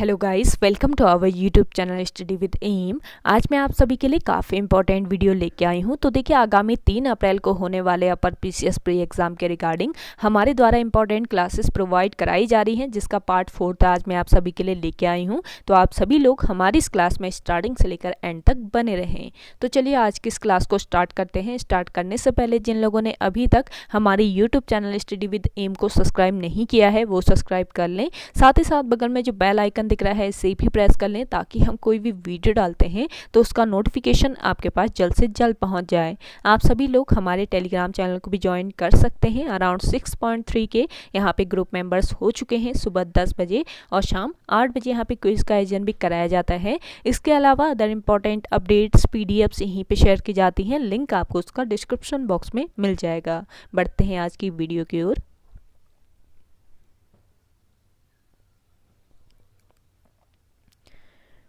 Hello guys, welcome to our YouTube channel study with M. आज मैं आप सभी के लिए काफ़ी इंपॉर्टेंट वीडियो लेके आई हूँ। तो देखिए, आगामी 3 अप्रैल को होने वाले अपर पीसीएस प्री एग्जाम के रिगार्डिंग हमारे द्वारा इंपॉर्टेंट क्लासेस प्रोवाइड कराई जा रही हैं, जिसका पार्ट 4 आज मैं आप सभी के लिए लेके आई हूँ। तो आप सभी लोग हमारी इस क्लास में स्टार्टिंग से लेकर एंड तक बने रहें। तो चलिए आज की इस क्लास को स्टार्ट करते हैं। स्टार्ट करने से पहले जिन लोगों ने अभी तक हमारी YouTube channel study with M को सब्सक्राइब नहीं किया है वो सब्सक्राइब कर लें। साथ ही साथ बगल में जो बेल आइकन दिख रहा है इसे भी प्रेस कर लें, ताकि हम कोई भी वीडियो डालते हैं तो उसका नोटिफिकेशन आपके पास जल्द से जल्द पहुंच जाए। आप सभी लोग हमारे टेलीग्राम चैनल को भी ज्वाइन कर सकते हैं। अराउंड 6.3 के यहाँ पे ग्रुप मेंबर्स हो चुके हैं। सुबह 10 बजे और शाम 8 बजे यहाँ पे क्विज का आयोजन भी कराया जाता है। इसके अलावा अदर इंपॉर्टेंट अपडेट्स पीडीएफ्स यहीं पे शेयर की जाती हैं। लिंक आपको उसका डिस्क्रिप्शन बॉक्स में मिल जाएगा। बढ़ते हैं आज की वीडियो की ओर।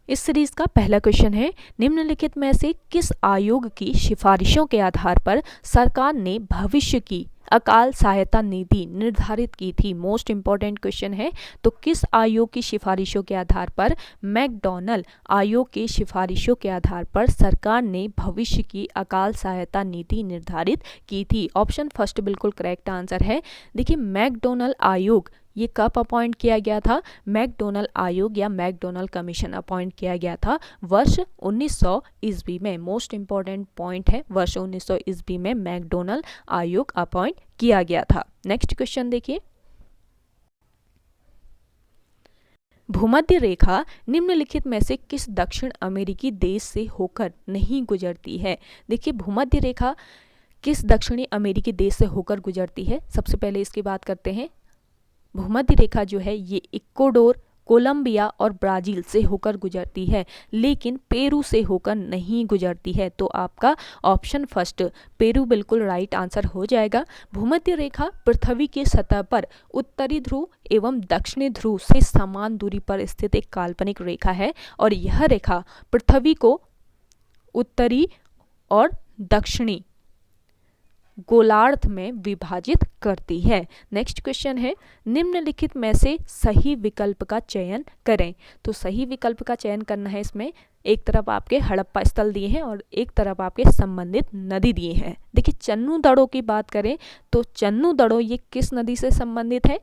इस सीरीज का पहला क्वेश्चन है, निम्नलिखित में से किस आयोग की सिफारिशों के आधार पर सरकार ने भविष्य की अकाल सहायता नीति निर्धारित की थी। मोस्ट इंपॉर्टेंट क्वेश्चन है। तो किस आयोग की सिफारिशों के आधार पर, मैकडॉनल्ड आयोग की सिफारिशों के आधार पर सरकार ने भविष्य की अकाल सहायता नीति निर्धारित की थी। ऑप्शन फर्स्ट बिल्कुल करेक्ट आंसर है। देखिए, मैकडॉनल्ड आयोग ये कब अपॉइंट किया गया था? मैकडॉनल्ड आयोग या मैकडॉनल्ड कमीशन अपॉइंट किया गया था वर्ष 1900 ईस्वी में। मोस्ट इंपॉर्टेंट पॉइंट है, वर्ष 1900 ईस्वी में मैकडॉनल्ड आयोग अपॉइंट किया गया था। नेक्स्ट क्वेश्चन देखिए, भूमध्य रेखा निम्नलिखित में से किस दक्षिण अमेरिकी देश से होकर नहीं गुजरती है? देखिए, भूमध्य रेखा किस दक्षिणी अमेरिकी देश से होकर गुजरती है? सबसे पहले इसकी बात करते हैं। भूमध्य रेखा जो है ये इक्वाडोर, कोलंबिया और ब्राजील से होकर गुजरती है, लेकिन पेरू से होकर नहीं गुजरती है। तो आपका ऑप्शन फर्स्ट पेरू बिल्कुल राइट आंसर हो जाएगा। भूमध्य रेखा पृथ्वी की सतह पर उत्तरी ध्रुव एवं दक्षिणी ध्रुव से समान दूरी पर स्थित एक काल्पनिक रेखा है, और यह रेखा पृथ्वी को उत्तरी और दक्षिणी गोलार्ध में विभाजित करती है। नेक्स्ट क्वेश्चन है, निम्नलिखित में से सही विकल्प का चयन करें। तो सही विकल्प का चयन करना है। इसमें एक तरफ आपके हड़प्पा स्थल दिए हैं और एक तरफ आपके संबंधित नदी दिए हैं। देखिए, चन्नू दड़ो की बात करें तो चन्नू दड़ो ये किस नदी से संबंधित है?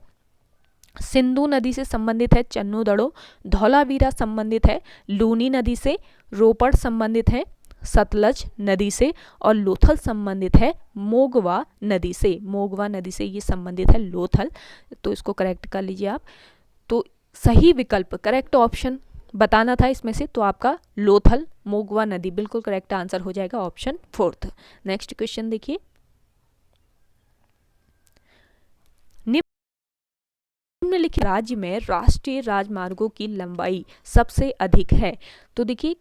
सिंधु नदी से संबंधित है चन्नू दड़ो। धौलावीरा संबंधित है लूनी नदी से। रोपड़ संबंधित है सतलज नदी से। और लोथल संबंधित है मोगवा नदी से। मोगवा नदी से ये संबंधित है लोथल। तो इसको करेक्ट कर लीजिए आप। तो सही विकल्प करेक्ट ऑप्शन बताना था इसमें से, तो आपका लोथल मोगवा नदी बिल्कुल करेक्ट आंसर हो जाएगा, ऑप्शन फोर्थ। नेक्स्ट क्वेश्चन देखिए, निम्नलिखित राज्य में राष्ट्रीय राजमार्गों की लंबाई सबसे अधिक है। तो देखिए,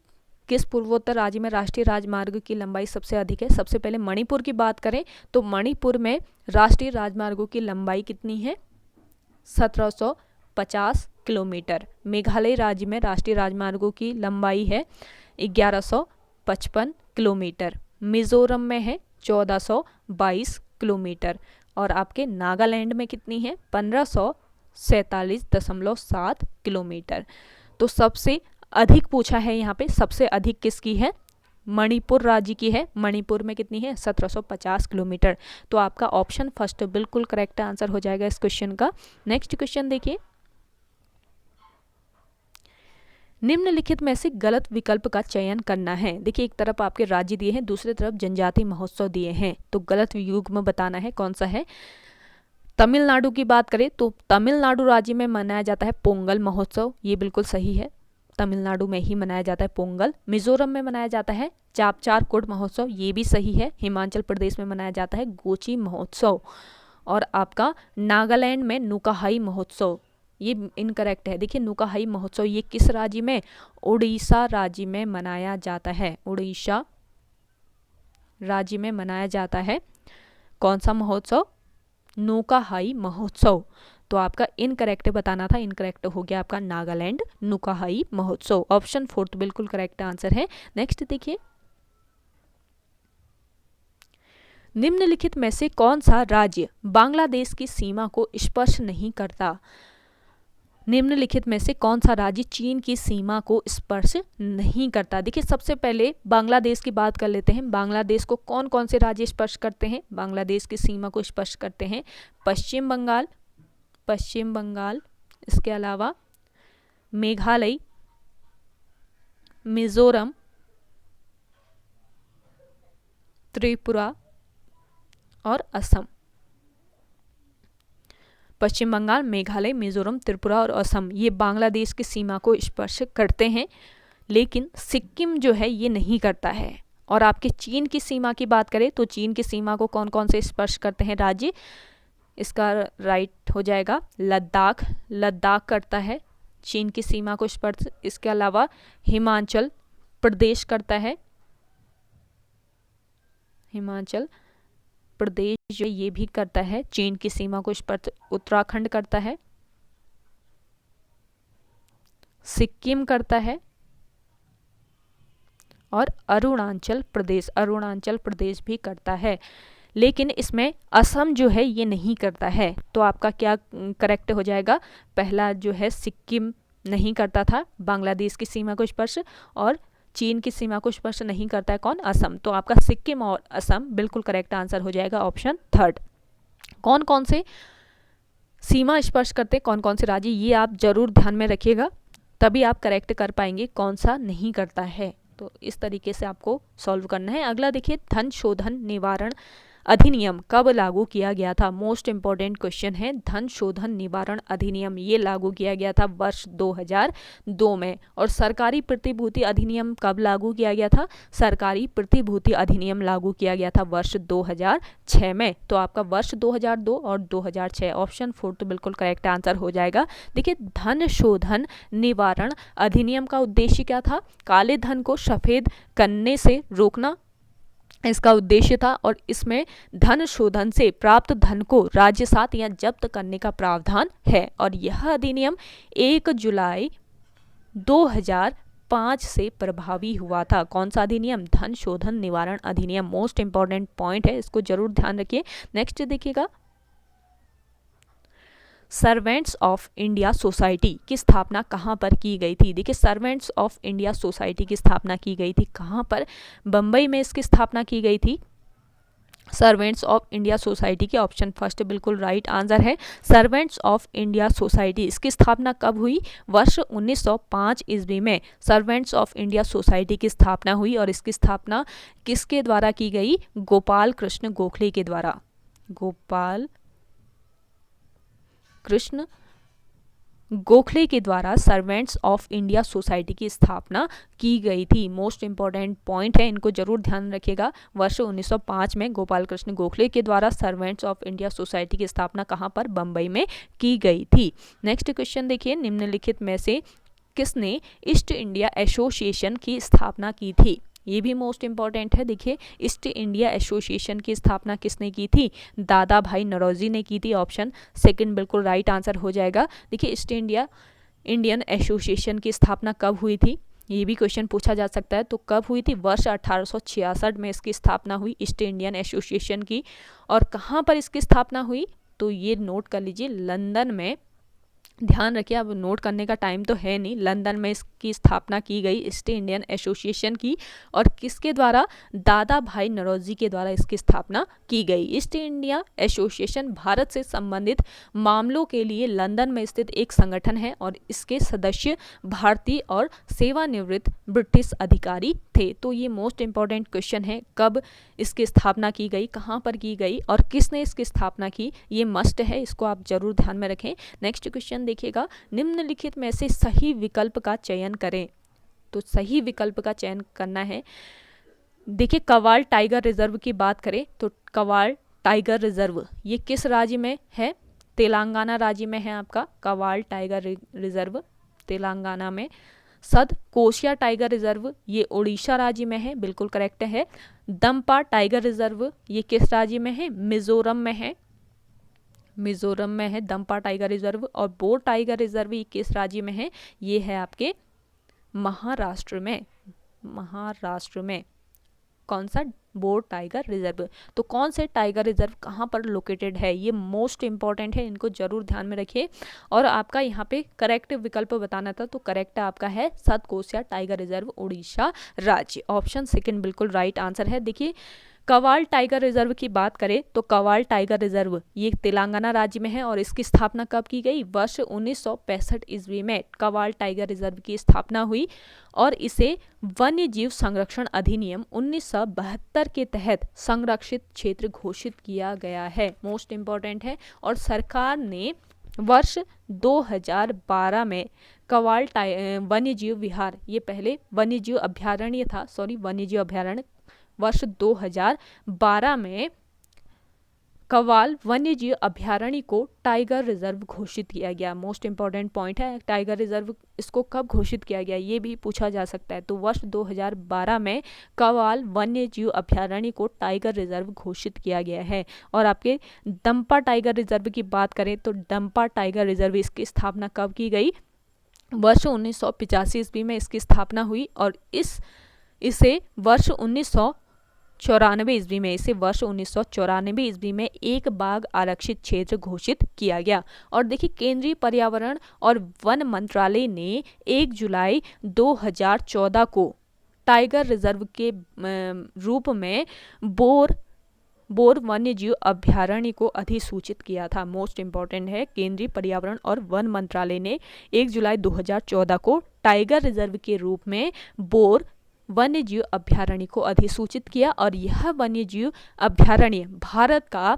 किस पूर्वोत्तर राज्य में राष्ट्रीय राजमार्ग की लंबाई सबसे अधिक है? सबसे पहले मणिपुर की बात करें तो मणिपुर में राष्ट्रीय राजमार्गों की लंबाई कितनी है? 1750 किलोमीटर। मेघालय राज्य में राष्ट्रीय राजमार्गों की लंबाई है 1155 किलोमीटर। मिजोरम में है 1422 किलोमीटर। और आपके नागालैंड में कितनी है? 1547.7 किलोमीटर। तो सबसे अधिक पूछा है यहाँ पे, सबसे अधिक किसकी है? मणिपुर राज्य की है। मणिपुर में कितनी है? 1750 किलोमीटर। तो आपका ऑप्शन फर्स्ट बिल्कुल करेक्ट आंसर हो जाएगा इस क्वेश्चन का। नेक्स्ट क्वेश्चन देखिए, निम्नलिखित में से गलत विकल्प का चयन करना है। देखिए, एक तरफ आपके राज्य दिए हैं, दूसरी तरफ जनजाति महोत्सव दिए हैं। तो गलत युग्म बताना है कौन सा है। तमिलनाडु की बात करें तो तमिलनाडु राज्य में मनाया जाता है पोंगल महोत्सव, ये बिल्कुल सही है। तमिलनाडु में ही मनाया जाता है पोंगल। मिजोरम में मनाया जाता है चापचार कोट महोत्सव, ये भी सही है। हिमाचल प्रदेश में मनाया जाता है गोची महोत्सव। और आपका नागालैंड में नुकाहाई महोत्सव, ये इनकरेक्ट है। देखिए, नुकाहाई महोत्सव ये किस राज्य में? उड़ीसा राज्य में मनाया जाता है। उड़ीसा राज्य में मनाया जाता है कौन सा महोत्सव? नुकाहाई महोत्सव। तो आपका इनकरेक्ट बताना था, इनकरेक्ट हो गया आपका नागालैंड नुकाहाई महोत्सव। ऑप्शन फोर्थ बिल्कुल करेक्ट आंसर है। नेक्स्ट देखिए, निम्नलिखित में से कौन सा राज्य बांग्लादेश की सीमा को स्पर्श नहीं करता? निम्नलिखित में से कौन सा राज्य चीन की सीमा को स्पर्श नहीं करता। देखिए सबसे पहले बांग्लादेश की बात कर लेते हैं। बांग्लादेश को कौन कौन से राज्य स्पर्श करते हैं, बांग्लादेश की सीमा को स्पर्श करते हैं? पश्चिम बंगाल, इसके अलावा मेघालय, मिजोरम, त्रिपुरा और असम। पश्चिम बंगाल, मेघालय, मिजोरम, त्रिपुरा और असम ये बांग्लादेश की सीमा को स्पर्श करते हैं, लेकिन सिक्किम जो है ये नहीं करता है। और आपके चीन की सीमा की बात करें तो चीन की सीमा को कौन कौन से स्पर्श करते हैं राज्य? इसका राइट हो जाएगा लद्दाख करता है चीन की सीमा को स्पर्श। इसके अलावा हिमाचल प्रदेश करता है, हिमाचल प्रदेश जो ये भी करता है चीन की सीमा को स्पर्श। उत्तराखंड करता है, सिक्किम करता है और अरुणाचल प्रदेश भी करता है। लेकिन इसमें असम जो है ये नहीं करता है। तो आपका क्या करेक्ट हो जाएगा? पहला जो है सिक्किम नहीं करता था बांग्लादेश की सीमा को स्पर्श, और चीन की सीमा को स्पर्श नहीं करता है कौन? असम। तो आपका सिक्किम और असम बिल्कुल करेक्ट आंसर हो जाएगा ऑप्शन थर्ड। कौन कौन से सीमा स्पर्श करते हैं, कौन कौन से राज्य, ये आप जरूर ध्यान में रखिएगा, तभी आप करेक्ट कर पाएंगे कौन सा नहीं करता है। तो इस तरीके से आपको सॉल्व करना है। अगला देखिए, धन शोधन निवारण अधिनियम कब लागू किया गया था? मोस्ट इंपॉर्टेंट क्वेश्चन है। धन शोधन निवारण अधिनियम ये लागू किया गया था वर्ष 2002 में। और सरकारी प्रतिभूति अधिनियम कब लागू किया गया था? सरकारी प्रतिभूति अधिनियम लागू किया गया था वर्ष 2006 में। तो आपका वर्ष 2002 और 2006 ऑप्शन 4 तो बिल्कुल करेक्ट आंसर हो जाएगा। देखिए धन शोधन निवारण अधिनियम का उद्देश्य क्या था? काले धन को सफेद करने से रोकना इसका उद्देश्य था। और इसमें धन शोधन से प्राप्त धन को राजसात या जब्त करने का प्रावधान है। और यह अधिनियम 1 जुलाई 2005 से प्रभावी हुआ था। कौन सा अधिनियम? धन शोधन निवारण अधिनियम। मोस्ट इंपॉर्टेंट पॉइंट है, इसको जरूर ध्यान रखिए। नेक्स्ट देखिएगा, सर्वेंट्स ऑफ इंडिया सोसाइटी की स्थापना कहाँ पर की गई थी? देखिए सर्वेंट्स ऑफ इंडिया सोसाइटी की स्थापना की गई थी कहाँ पर? बम्बई में इसकी स्थापना की गई थी। सर्वेंट्स ऑफ इंडिया सोसाइटी के ऑप्शन फर्स्ट बिल्कुल राइट आंसर है। सर्वेंट्स ऑफ इंडिया सोसाइटी इसकी स्थापना कब हुई? वर्ष 1905 ईस्वी में सर्वेंट्स ऑफ इंडिया सोसाइटी की स्थापना हुई। और इसकी स्थापना किसके द्वारा की गई? गोपाल कृष्ण गोखले के द्वारा। गोपाल कृष्ण गोखले के द्वारा सर्वेंट्स ऑफ इंडिया सोसाइटी की स्थापना की गई थी। मोस्ट इंपॉर्टेंट पॉइंट है, इनको जरूर ध्यान रखिएगा। वर्ष 1905 में गोपाल कृष्ण गोखले के द्वारा सर्वेंट्स ऑफ इंडिया सोसाइटी की स्थापना कहाँ पर? बम्बई में की गई थी। नेक्स्ट क्वेश्चन देखिए, निम्नलिखित में से किसने ईस्ट इंडिया एसोसिएशन की स्थापना की थी? ये भी मोस्ट इंपॉर्टेंट है। देखिए ईस्ट इंडिया एसोसिएशन की स्थापना किसने की थी? दादा भाई नौरोजी ने की थी। ऑप्शन सेकंड बिल्कुल राइट आंसर हो जाएगा। देखिए ईस्ट इंडिया इंडियन एसोसिएशन की स्थापना कब हुई थी? ये भी क्वेश्चन पूछा जा सकता है। तो कब हुई थी? वर्ष 1866 में इसकी स्थापना हुई ईस्ट इंडियन एसोसिएशन की। और कहाँ पर इसकी स्थापना हुई? तो ये नोट कर लीजिए, लंदन में। ध्यान रखिए, अब नोट करने का टाइम तो है नहीं। लंदन में इसकी स्थापना की गई ईस्ट इंडियन एसोसिएशन की। और किसके द्वारा? दादा भाई नौरोजी के द्वारा इसकी स्थापना की गई। ईस्ट इंडिया एसोसिएशन भारत से संबंधित मामलों के लिए लंदन में स्थित एक संगठन है। और इसके सदस्य भारतीय और सेवानिवृत्त ब्रिटिश अधिकारी थे। तो ये मोस्ट इंपॉर्टेंट क्वेश्चन है, कब इसकी स्थापना की गई, कहाँ पर की गई और किसने इसकी स्थापना की? ये मस्ट है, इसको आप जरूर ध्यान में रखें। नेक्स्ट क्वेश्चन देखिएगा, निम्नलिखित में से सही विकल्प का चयन करें। तो सही विकल्प का चयन करना है। देखिए कवाल टाइगर रिजर्व की बात करें तो कवाल टाइगर रिजर्व ये किस राज्य में है? तेलंगाना राज्य में है आपका कवाल टाइगर रिजर्व, तेलंगाना में। सदकोशिया टाइगर रिजर्व ये उड़ीसा राज्य में है, बिल्कुल करेक्ट है। दम्पा टाइगर रिजर्व ये किस राज्य में है? मिजोरम में है, मिजोरम में है दम्पा टाइगर रिजर्व। और बोर टाइगर रिजर्व ये किस राज्य में है? ये है आपके महाराष्ट्र में। महाराष्ट्र में कौन सा? Bore tiger reserve. तो कौन से टाइगर रिजर्व कहाँ पर लोकेटेड है, ये मोस्ट इंपॉर्टेंट है, इनको जरूर ध्यान में रखिए। और आपका यहाँ पे करेक्ट विकल्प बताना था, तो करेक्ट आपका है सतकोसिया टाइगर रिजर्व, उड़ीसा राज्य। ऑप्शन सेकंड बिल्कुल राइट आंसर है। देखिए कवाल टाइगर रिजर्व की बात करें तो कवाल टाइगर रिजर्व ये तेलंगाना राज्य में है और इसकी स्थापना कब की गई, वर्ष 1965 ईस्वी में कवाल टाइगर रिजर्व की स्थापना हुई और इसे वन्य जीव संरक्षण अधिनियम 1972 के तहत संरक्षित क्षेत्र घोषित किया गया है। मोस्ट इंपॉर्टेंट है। और सरकार ने वर्ष 2012 में कवाल वन्य जीव विहार, ये पहले वन्य जीव अभ्यारण्य था, वन्य जीव अभ्यारण्य, वर्ष 2012 में कवाल वन्य जीव अभ्यारण्य को टाइगर रिजर्व घोषित किया गया। मोस्ट इंपॉर्टेंट पॉइंट है, टाइगर रिजर्व इसको कब घोषित किया गया ये भी पूछा जा सकता है। तो वर्ष 2012 में कवाल वन्य जीव अभ्यारण्य को टाइगर रिजर्व घोषित किया गया है। और आपके दंपा टाइगर रिजर्व की बात करें तो दंपा टाइगर रिजर्व इसकी स्थापना कब की गई, वर्ष 1985 ईस्वी में इसकी स्थापना हुई और इसे वर्ष 1994 ईस्वी में एक बाघ आरक्षित क्षेत्र घोषित किया गया। और देखिए केंद्रीय पर्यावरण और वन मंत्रालय ने 1 जुलाई 2014 को टाइगर रिजर्व के रूप में बोर वन्य जीव अभ्यारण्य को अधिसूचित किया था। मोस्ट इंपॉर्टेंट है, केंद्रीय पर्यावरण और वन मंत्रालय ने 1 जुलाई 2014 को टाइगर रिजर्व के रूप में बोर वन्य जीव अभ्यारण्य को अधिसूचित किया और यह वन्य जीव अभ्यारण्य भारत का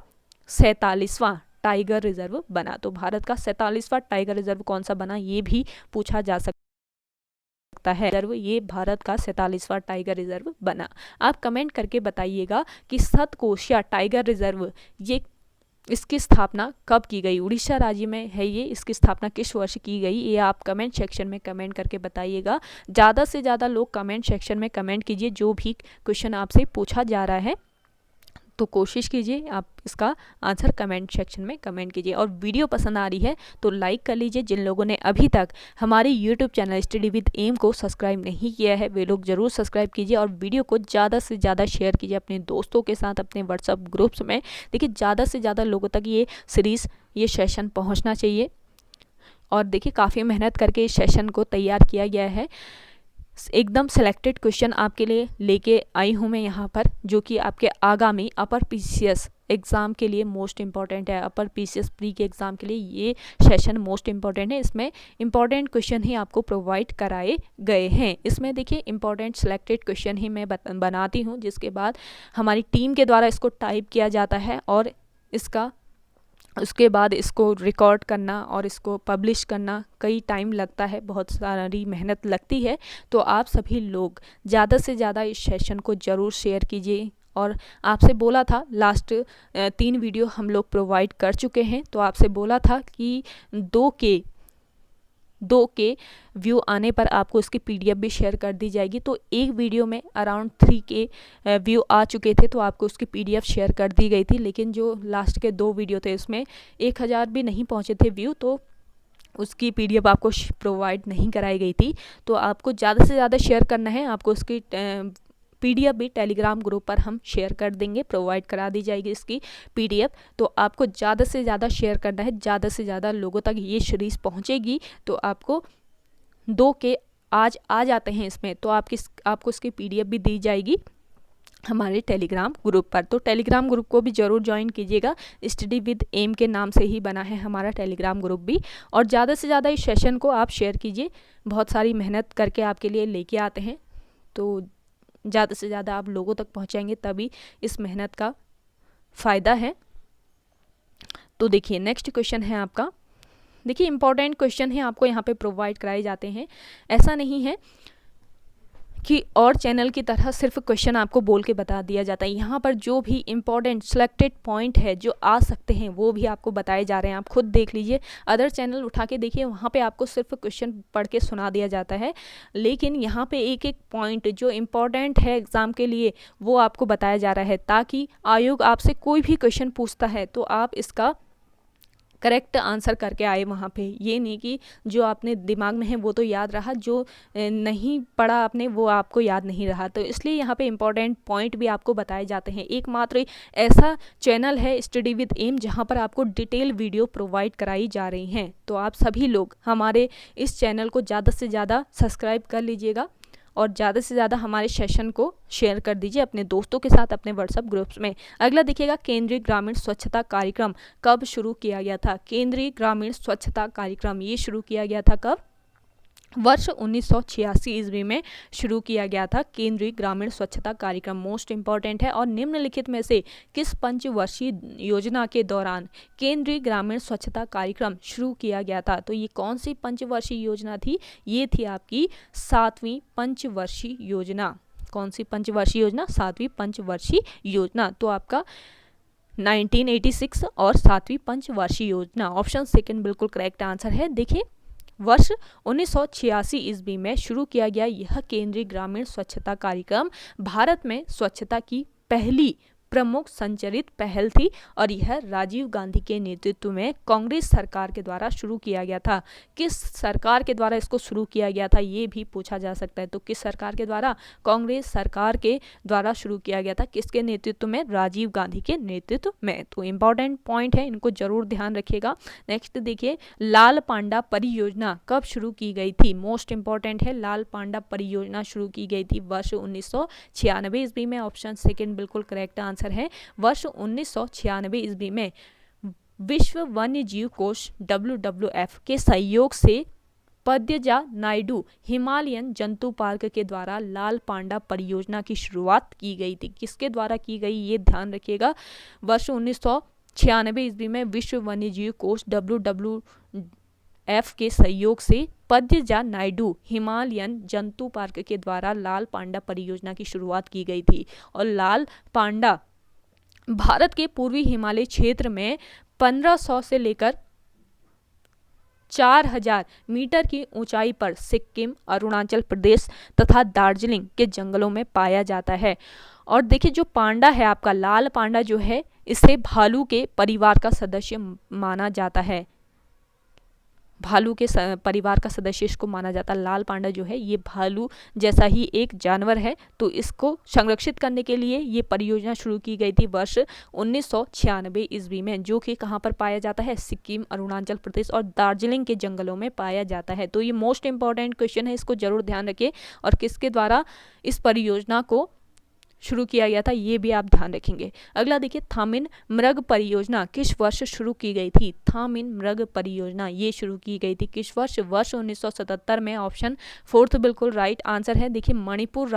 47वां टाइगर रिजर्व बना। तो भारत का 47वां टाइगर रिजर्व कौन सा बना ये भी पूछा जा सकता है। ये भारत का 47वां टाइगर रिजर्व बना। आप कमेंट करके बताइएगा कि सतकोसिया टाइगर रिजर्व ये इसकी स्थापना कब की गई, उड़ीसा राज्य में है ये, इसकी स्थापना किस वर्ष की गई, ये आप कमेंट सेक्शन में कमेंट करके बताइएगा। ज़्यादा से ज़्यादा लोग कमेंट सेक्शन में कमेंट कीजिए, जो भी क्वेश्चन आपसे पूछा जा रहा है तो कोशिश कीजिए आप इसका आंसर कमेंट सेक्शन में कमेंट कीजिए। और वीडियो पसंद आ रही है तो लाइक कर लीजिए। जिन लोगों ने अभी तक हमारे YouTube channel study with M को सब्सक्राइब नहीं किया है वे लोग ज़रूर सब्सक्राइब कीजिए और वीडियो को ज़्यादा से ज़्यादा शेयर कीजिए अपने दोस्तों के साथ, अपने व्हाट्सएप ग्रुप्स में। देखिए ज़्यादा से ज़्यादा लोगों तक ये सीरीज़, ये सेशन पहुँचना चाहिए। और देखिए काफ़ी मेहनत करके इस सेशन को तैयार किया गया है। एकदम सेलेक्टेड क्वेश्चन आपके लिए लेके आई हूँ मैं यहाँ पर, जो कि आपके आगामी अपर पीसीएस एग्ज़ाम के लिए मोस्ट इंपॉर्टेंट है। अपर पीसीएस प्री के एग्ज़ाम के लिए ये सेशन मोस्ट इंपॉर्टेंट है। इसमें इंपॉर्टेंट क्वेश्चन ही आपको प्रोवाइड कराए गए हैं। इसमें देखिए इंपॉर्टेंट सेलेक्टेड क्वेश्चन ही मैं बनाती हूँ, जिसके बाद हमारी टीम के द्वारा इसको टाइप किया जाता है और उसके बाद इसको रिकॉर्ड करना और इसको पब्लिश करना कई टाइम लगता है, बहुत सारी मेहनत लगती है। तो आप सभी लोग ज़्यादा से ज़्यादा इस सेशन को ज़रूर शेयर कीजिए। और आपसे बोला था लास्ट 3 वीडियो हम लोग प्रोवाइड कर चुके हैं, तो आपसे बोला था कि 2 के व्यू आने पर आपको इसकी पीडीएफ भी शेयर कर दी जाएगी। तो एक वीडियो में अराउंड 3 के व्यू आ चुके थे, तो आपको उसकी पीडीएफ शेयर कर दी गई थी। लेकिन जो लास्ट के 2 वीडियो थे उसमें 1000 भी नहीं पहुंचे थे व्यू, तो उसकी पीडीएफ आपको प्रोवाइड नहीं कराई गई थी। तो आपको ज़्यादा से ज़्यादा शेयर करना है। आपको उसकी पीडीएफ भी टेलीग्राम ग्रुप पर हम शेयर कर देंगे, प्रोवाइड करा दी जाएगी इसकी पीडीएफ। तो आपको ज़्यादा से ज़्यादा शेयर करना है, ज़्यादा से ज़्यादा लोगों तक ये सीरीज़ पहुँचेगी। तो आपको 2 के आज आ जाते हैं इसमें, तो आपको इसकी पीडीएफ भी दी जाएगी हमारे टेलीग्राम ग्रुप पर। तो टेलीग्राम ग्रुप को भी ज़रूर ज्वाइन कीजिएगा। स्टडी विद एम के नाम से ही बना है हमारा टेलीग्राम ग्रुप भी। और ज़्यादा से ज़्यादा इस सेशन को आप शेयर कीजिए, बहुत सारी मेहनत करके आपके लिए लेके आते हैं। तो ज़्यादा से ज़्यादा आप लोगों तक पहुंचाएंगे तभी इस मेहनत का फ़ायदा है। तो देखिए नेक्स्ट क्वेश्चन है आपका। देखिए इंपॉर्टेंट क्वेश्चन है आपको यहाँ पे प्रोवाइड कराए जाते हैं। ऐसा नहीं है कि और चैनल की तरह सिर्फ क्वेश्चन आपको बोल के बता दिया जाता है। यहाँ पर जो भी इंपॉर्टेंट सिलेक्टेड पॉइंट है जो आ सकते हैं वो भी आपको बताए जा रहे हैं। आप खुद देख लीजिए, अदर चैनल उठा के देखिए, वहाँ पे आपको सिर्फ क्वेश्चन पढ़ के सुना दिया जाता है। लेकिन यहाँ पे एक एक पॉइंट जो इम्पॉर्टेंट है एग्ज़ाम के लिए वो आपको बताया जा रहा है, ताकि आयोग आपसे कोई भी क्वेश्चन पूछता है तो आप इसका करेक्ट आंसर करके आए वहाँ पे। ये नहीं कि जो आपने दिमाग में है वो तो याद रहा, जो नहीं पढ़ा आपने वो आपको याद नहीं रहा। तो इसलिए यहाँ पे इम्पॉर्टेंट पॉइंट भी आपको बताए जाते हैं। एकमात्र ऐसा चैनल है स्टडी विद एम जहाँ पर आपको डिटेल वीडियो प्रोवाइड कराई जा रही हैं। तो आप सभी लोग हमारे इस चैनल को ज़्यादा से ज़्यादा सब्सक्राइब कर लीजिएगा और ज़्यादा से ज़्यादा हमारे सेशन को शेयर कर दीजिए अपने दोस्तों के साथ, अपने व्हाट्सएप ग्रुप्स में। अगला देखिएगा, केंद्रीय ग्रामीण स्वच्छता कार्यक्रम कब शुरू किया गया था? केंद्रीय ग्रामीण स्वच्छता कार्यक्रम ये शुरू किया गया था कब? वर्ष 1986 ईस्वी में शुरू किया गया था केंद्रीय ग्रामीण स्वच्छता कार्यक्रम। मोस्ट इंपॉर्टेंट है। और निम्नलिखित में से किस पंचवर्षीय योजना के दौरान केंद्रीय ग्रामीण स्वच्छता कार्यक्रम शुरू किया गया था? तो ये कौन सी पंचवर्षीय योजना थी? ये थी आपकी 7वीं पंचवर्षीय योजना। कौन सी पंचवर्षीय योजना? 7वीं पंचवर्षीय योजना। तो आपका 1986 और 7वीं पंचवर्षीय योजना, ऑप्शन सेकंड बिल्कुल करेक्ट आंसर है। देखिए, वर्ष 1986 ईस्वी में शुरू किया गया यह केंद्रीय ग्रामीण स्वच्छता कार्यक्रम भारत में स्वच्छता की पहली प्रमुख संचरित पहल थी और यह राजीव गांधी के नेतृत्व में कांग्रेस सरकार के द्वारा शुरू किया गया था। किस सरकार के द्वारा इसको शुरू किया गया था ये भी पूछा जा सकता है। तो किस सरकार के द्वारा? कांग्रेस सरकार के द्वारा शुरू किया गया था। किसके नेतृत्व में? राजीव गांधी के नेतृत्व में। तो इम्पॉर्टेंट पॉइंट है, इनको जरूर ध्यान रखिएगा। नेक्स्ट देखिए, लाल पांडा परियोजना कब शुरू की गई थी? मोस्ट इंपॉर्टेंट है, लाल पांडा परियोजना शुरू की गई थी वर्ष 1996 ईस्वी में। ऑप्शन सेकंड बिल्कुल करेक्ट आंसर है। वर्ष 1996 ईस्वी में विश्व वन्य जीव कोष WWF के सहयोग से पद्यजा नायडू हिमालयन जंतु पार्क के द्वारा लाल पांडा परियोजना की शुरुआत की गई थी। किसके द्वारा की गई ये ध्यान रखिएगा। वर्ष 1996 ईस्वी में विश्व वन्य जीव कोष WWF के सहयोग से पद्यजा नायडू हिमालयन जंतु पार्क के द्वारा लाल पांडा परियोजना की शुरुआत की गई थी। और लाल पांडा भारत के पूर्वी हिमालय क्षेत्र में 1500 से लेकर 4000 मीटर की ऊंचाई पर सिक्किम, अरुणाचल प्रदेश तथा दार्जिलिंग के जंगलों में पाया जाता है। और देखिए, जो पांडा है आपका, लाल पांडा जो है, इसे भालू के परिवार का सदस्य माना जाता है। भालू के परिवार का सदस्य इसको माना जाता है। लाल पांडा जो है ये भालू जैसा ही एक जानवर है। तो इसको संरक्षित करने के लिए ये परियोजना शुरू की गई थी वर्ष 1996 ईस्वी में, जो कि कहाँ पर पाया जाता है? सिक्किम, अरुणाचल प्रदेश और दार्जिलिंग के जंगलों में पाया जाता है। तो ये मोस्ट इंपॉर्टेंट क्वेश्चन है, इसको जरूर ध्यान रखिए। और किसके द्वारा इस परियोजना को शुरू किया गया था ये भी आप ध्यान रखेंगे। अगला देखिए, थामिन मृग परियोजना किस वर्ष शुरू की गई थी? थामिन मृग परियोजना ये शुरू की गई थी किस वर्ष? वर्ष 1977 में। ऑप्शन फोर्थ बिल्कुल राइट आंसर है। देखिए, मणिपुर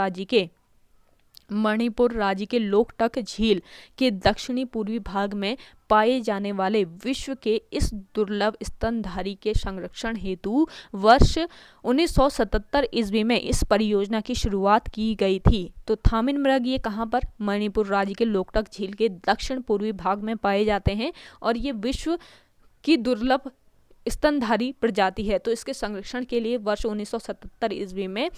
राज्य के लोकटक झील के दक्षिणी पूर्वी भाग में पाए जाने वाले विश्व के इस दुर्लभ स्तनधारी के संरक्षण हेतु वर्ष 1977 ईस्वी में इस परियोजना की शुरुआत की गई थी। तो थामिन मृग ये कहाँ पर? मणिपुर राज्य के लोकटक झील के दक्षिण पूर्वी भाग में पाए जाते हैं और ये विश्व की दुर्लभ स्तनधारी प्रजाति है। तो इसके संरक्षण के लिए वर्ष 1977 ईस्वी में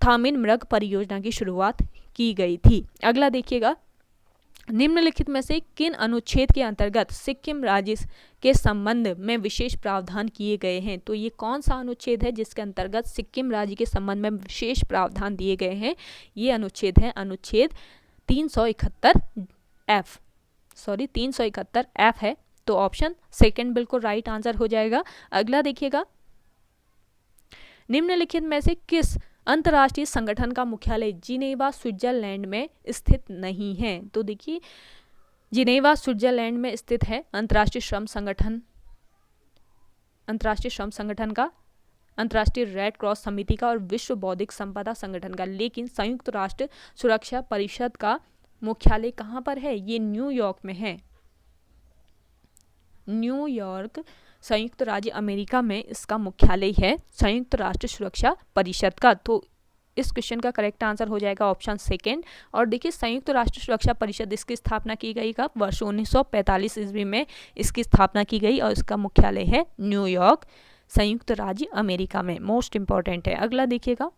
थामिन मृग परियोजना की शुरुआत की गई थी। अगला देखिएगा, निम्नलिखित में से किन अनुच्छेद के अंतर्गत सिक्किम राज्य के संबंध में विशेष प्रावधान किए गए हैं? तो ये कौन सा अनुच्छेद है जिसके अंतर्गत सिक्किम राज्य के संबंध में विशेष प्रावधान दिए गए हैं? ये अनुच्छेद है अनुच्छेद 371 F है। तो ऑप्शन सेकंड बिल्कुल राइट आंसर हो जाएगा। अगला देखिएगा, निम्नलिखित में से किस अंतर्राष्ट्रीय संगठन का मुख्यालय जिनेवा स्विट्जरलैंड में स्थित नहीं है? तो देखिए, जिनेवा स्विट्जरलैंड में स्थित है अंतर्राष्ट्रीय श्रम संगठन का, अंतर्राष्ट्रीय रेड क्रॉस समिति का और विश्व बौद्धिक संपदा संगठन का। लेकिन संयुक्त राष्ट्र सुरक्षा परिषद का मुख्यालय कहाँ पर है? ये न्यूयॉर्क में है। न्यूयॉर्क संयुक्त राज्य अमेरिका में इसका मुख्यालय है, संयुक्त राष्ट्र सुरक्षा परिषद का। तो इस क्वेश्चन का करेक्ट आंसर हो जाएगा ऑप्शन सेकंड। और देखिए, संयुक्त राष्ट्र सुरक्षा परिषद इसकी स्थापना की गई कब? वर्ष 1945 ईस्वी में इसकी स्थापना की गई और इसका मुख्यालय है न्यूयॉर्क, संयुक्त राज्य अमेरिका में। मोस्ट इंपॉर्टेंट है। अगला देखिएगा,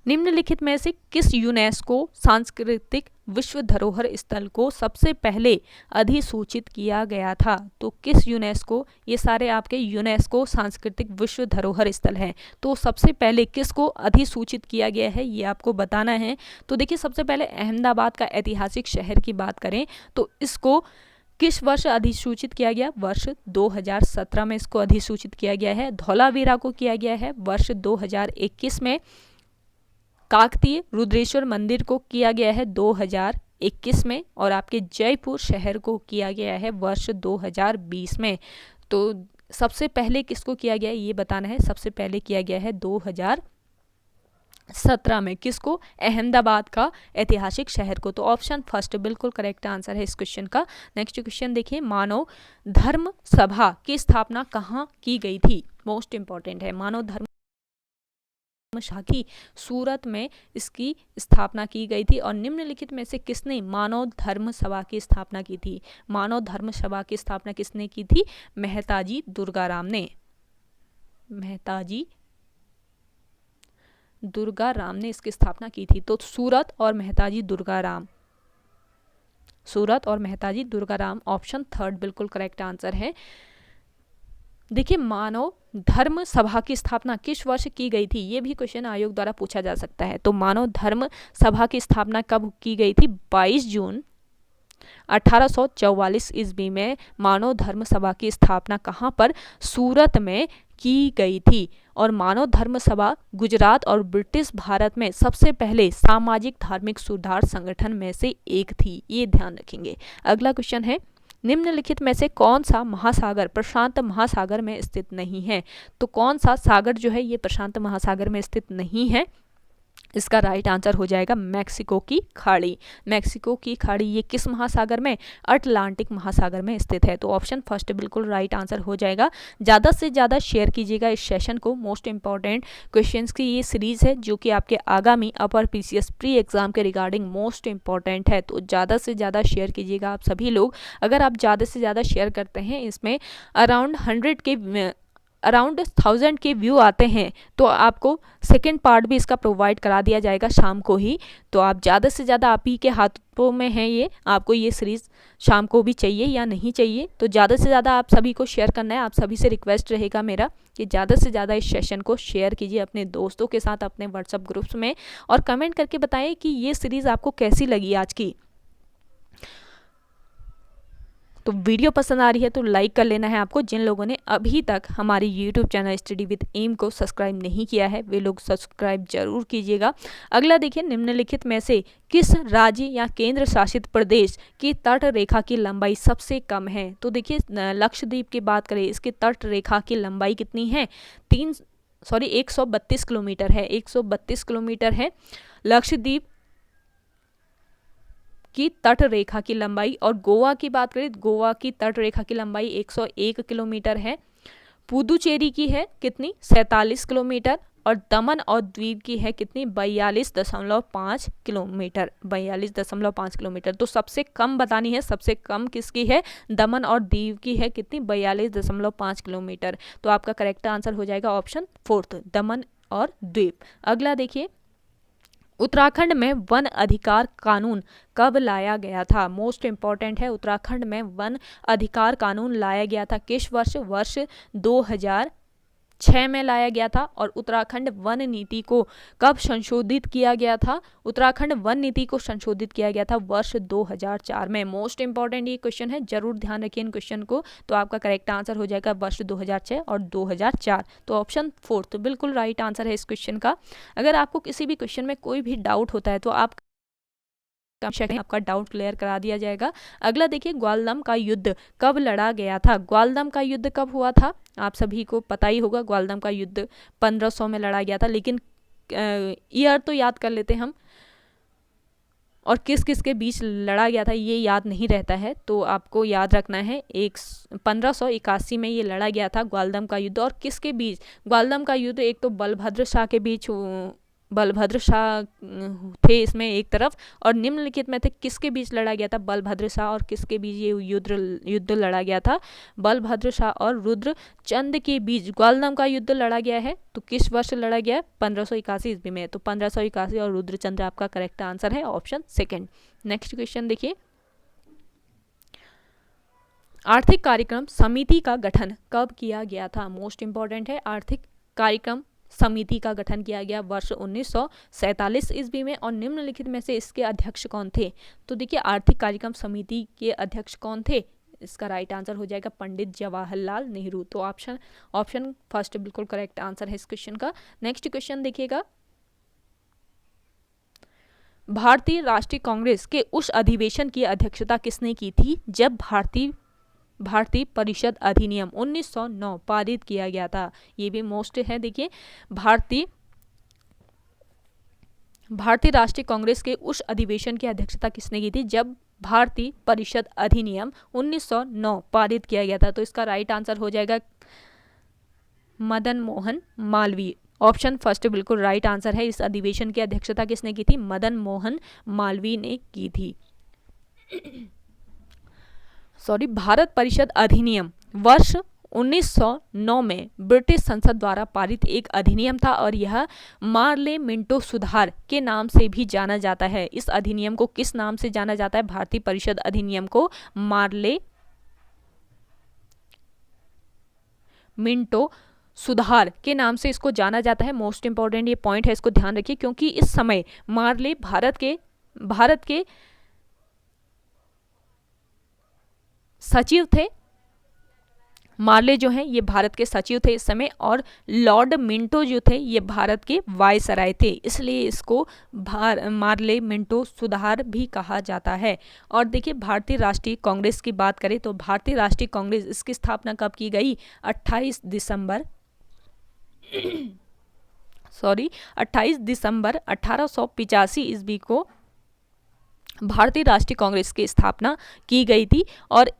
निम्नलिखित में से किस यूनेस्को सांस्कृतिक विश्व धरोहर स्थल को सबसे पहले अधिसूचित किया गया था? तो किस यूनेस्को, ये सारे आपके यूनेस्को सांस्कृतिक विश्व धरोहर स्थल हैं, तो सबसे पहले किसको अधिसूचित किया गया है ये आपको बताना है। तो देखिए, सबसे पहले अहमदाबाद का ऐतिहासिक शहर की बात करें तो इसको किस वर्ष अधिसूचित किया गया? वर्ष 2017 में इसको अधिसूचित किया गया है। धौलावीरा को किया गया है वर्ष 2021 में। काकतीय रुद्रेश्वर मंदिर को किया गया है 2021 में, और आपके जयपुर शहर को किया गया है वर्ष 2020 में। तो सबसे पहले किसको किया गया है ये बताना है। सबसे पहले किया गया है 2017 में। किसको? अहमदाबाद का ऐतिहासिक शहर को। तो ऑप्शन फर्स्ट बिल्कुल करेक्ट आंसर है इस क्वेश्चन का। नेक्स्ट क्वेश्चन देखिए, मानव धर्म सभा की स्थापना कहाँ की गई थी? मोस्ट इंपॉर्टेंट है। मानव धर्म की सूरत में इसकी स्थापना की गई थी। और निम्नलिखित में से किसने मानव धर्म सभा की स्थापना की थी? मानव धर्म सभा की स्थापना किसने की थी? मेहताजी दुर्गाराम ने। मेहताजी दुर्गाराम ने इसकी स्थापना की थी। तो सूरत और मेहताजी दुर्गाराम, सूरत और मेहताजी दुर्गाराम, ऑप्शन थर्ड बिल्कुल करेक्ट आंसर है। देखिए, मानव धर्म सभा की स्थापना किस वर्ष की गई थी? ये भी क्वेश्चन आयोग द्वारा पूछा जा सकता है। तो मानव धर्म सभा की स्थापना कब की गई थी? 22 जून 1844 ईस्वी में मानव धर्म सभा की स्थापना कहाँ पर? सूरत में की गई थी। और मानव धर्म सभा गुजरात और ब्रिटिश भारत में सबसे पहले सामाजिक धार्मिक सुधार संगठन में से एक थी, ये ध्यान रखेंगे। अगला क्वेश्चन है, निम्नलिखित में से कौन सा महासागर प्रशांत महासागर में स्थित नहीं है? तो कौन सा सागर जो है ये प्रशांत महासागर में स्थित नहीं है? इसका राइट आंसर हो जाएगा मैक्सिको की खाड़ी। मैक्सिको की खाड़ी ये किस महासागर में? अटलांटिक महासागर में स्थित है। तो ऑप्शन फर्स्ट बिल्कुल राइट आंसर हो जाएगा। ज़्यादा से ज़्यादा शेयर कीजिएगा इस सेशन को। मोस्ट इंपॉर्टेंट क्वेश्चंस की ये सीरीज़ है जो कि आपके आगामी अपर पीसीएस प्री एग्जाम के रिगार्डिंग मोस्ट इंपॉर्टेंट है। तो ज़्यादा से ज़्यादा शेयर कीजिएगा आप सभी लोग। अगर आप ज़्यादा से ज़्यादा शेयर करते हैं, इसमें अराउंड 1000 के व्यू आते हैं, तो आपको सेकेंड पार्ट भी इसका प्रोवाइड करा दिया जाएगा शाम को ही। तो आप ज़्यादा से ज़्यादा, आप ही के हाथों में है ये, आपको ये सीरीज़ शाम को भी चाहिए या नहीं चाहिए। तो ज़्यादा से ज़्यादा आप सभी को शेयर करना है। आप सभी से रिक्वेस्ट रहेगा मेरा कि ज़्यादा से ज़्यादा इस सेशन को शेयर कीजिए अपने दोस्तों के साथ, अपने व्हाट्सएप ग्रुप्स में, और कमेंट करके बताइए कि ये सीरीज़ आपको कैसी लगी आज की। तो वीडियो पसंद आ रही है तो लाइक कर लेना है आपको। जिन लोगों ने अभी तक हमारी YouTube channel study with M को सब्सक्राइब नहीं किया है, वे लोग सब्सक्राइब जरूर कीजिएगा। अगला देखिए, निम्नलिखित में से किस राज्य या केंद्र शासित प्रदेश की तट रेखा की लंबाई सबसे कम है? तो देखिए, लक्षद्वीप की बात करें, इसकी तट रेखा की लंबाई कितनी है? 132 किलोमीटर है। 132 किलोमीटर है लक्षद्वीप की तट रेखा की लंबाई। और गोवा की बात करें, गोवा की तट रेखा की लंबाई 101 किलोमीटर है। पुदुचेरी की है कितनी? 47 किलोमीटर। और दमन और द्वीप की है कितनी? 42.5 किलोमीटर। 42.5 किलोमीटर। तो सबसे कम बतानी है, सबसे कम किसकी है? दमन और दीव की है कितनी? 42.5 किलोमीटर। तो आपका करेक्ट आंसर हो जाएगा ऑप्शन फोर्थ, दमन और द्वीप। अगला देखिए, उत्तराखंड में वन अधिकार कानून कब लाया गया था? मोस्ट इंपॉर्टेंट है। उत्तराखंड में वन अधिकार कानून लाया गया था किस वर्ष? वर्ष 2006 में लाया गया था। और उत्तराखंड वन नीति को कब संशोधित किया गया था? उत्तराखंड वन नीति को संशोधित किया गया था वर्ष 2004 में। मोस्ट इंपॉर्टेंट ये क्वेश्चन है, जरूर ध्यान रखिए इन क्वेश्चन को। तो आपका करेक्ट आंसर हो जाएगा वर्ष 2006 और 2004। तो ऑप्शन फोर्थ बिल्कुल राइट आंसर है इस क्वेश्चन का। अगर आपको किसी भी क्वेश्चन में कोई भी डाउट होता है तो आप आपका डाउट क्लियर करा दिया जाएगा। अगला देखिए, ग्वालदम का युद्ध कब लड़ा गया था? ग्वालदम का युद्ध कब हुआ था? आप सभी को पता ही होगा। ग्वालदम का युद्ध 1500 में लड़ा गया था, लेकिन ईयर तो याद कर लेते हम, और किस किस के बीच लड़ा गया था ये याद नहीं रहता है। तो आपको याद रखना है, 1581 में ये लड़ा गया था ग्वालदम का युद्ध। और किसके बीच? ग्वालदम का युद्ध एक तो बलभद्र शाह के बीच बलभद्र शाह थे इसमें एक तरफ, और निम्नलिखित में से किसके बीच लड़ा गया था? बलभद्र शाह और किसके बीच ये युद्ध लड़ा गया था? बलभद्र शाह और रुद्रचंद के बीच ग्वालदम का युद्ध लड़ा गया है। तो किस वर्ष लड़ा गया है? 1581 ईस्वी में। तो 1581 और रुद्रचंद आपका करेक्ट आंसर है, ऑप्शन सेकेंड। नेक्स्ट क्वेश्चन देखिए, आर्थिक कार्यक्रम समिति का गठन कब किया गया था? मोस्ट इंपॉर्टेंट है, आर्थिक कार्यक्रम समिति का गठन किया गया वर्ष 1947 ईस्वी में, और निम्नलिखित में से इसके अध्यक्ष कौन थे? तो देखिए, आर्थिक कार्यक्रम समिति के अध्यक्ष कौन थे? इसका राइट आंसर हो जाएगा पंडित जवाहरलाल नेहरू। तो ऑप्शन फर्स्ट बिल्कुल करेक्ट आंसर है इस क्वेश्चन का। नेक्स्ट क्वेश्चन देखिएगा, भारतीय राष्ट्रीय कांग्रेस के उस अधिवेशन की अध्यक्षता किसने की थी जब भारतीय परिषद अधिनियम 1909 पारित किया गया था? ये भी मोस्ट है। देखिए, भारतीय राष्ट्रीय कांग्रेस के उस अधिवेशन की अध्यक्षता किसने की थी जब भारतीय परिषद अधिनियम 1909 पारित किया गया था? तो इसका राइट आंसर हो जाएगा मदन मोहन मालवीय। ऑप्शन फर्स्ट बिल्कुल राइट आंसर है। इस अधिवेशन की अध्यक्षता किसने की थी? मदन मोहन मालवीय ने की थी। भारत परिषद अधिनियम वर्ष 1909 में ब्रिटिश संसद द्वारा पारित एक अधिनियम था, और यह मार्ले मिंटो सुधार के नाम से भी जाना जाता है। इस अधिनियम को किस नाम से जाना जाता है? भारतीय परिषद अधिनियम को मार्ले मिंटो सुधार के नाम से इसको जाना जाता है। मोस्ट इंपॉर्टेंट ये पॉइंट है, इसको ध्यान रखिए, क्योंकि इस समय मार्ले भारत के सचिव थे। मार्ले जो हैं ये भारत के सचिव थे इस समय, और लॉर्ड मिंटो जो थे ये भारत के वायसराय थे, इसलिए इसको मार्ले मिंटो सुधार भी कहा जाता है। और देखिए, भारतीय राष्ट्रीय कांग्रेस की बात करें तो भारतीय राष्ट्रीय कांग्रेस इसकी स्थापना कब की गई? 28 दिसंबर 1885 ईस्वी को भारतीय राष्ट्रीय कांग्रेस की स्थापना की गई थी। और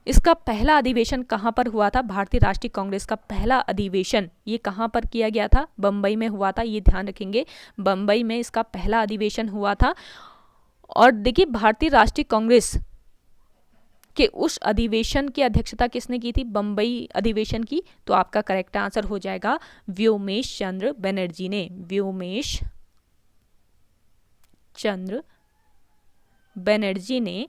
इसका पहला अधिवेशन कहाँ पर हुआ था? भारतीय राष्ट्रीय कांग्रेस का पहला अधिवेशन ये कहाँ पर किया गया था? बम्बई में हुआ था, ये ध्यान रखेंगे। बम्बई में इसका पहला अधिवेशन हुआ था। और देखिए, भारतीय राष्ट्रीय कांग्रेस के उस अधिवेशन की अध्यक्षता किसने की थी? बम्बई अधिवेशन की। तो आपका करेक्ट आंसर हो जाएगा व्योमेश चंद्र बनर्जी ने। व्योमेश चंद्र बनर्जी ने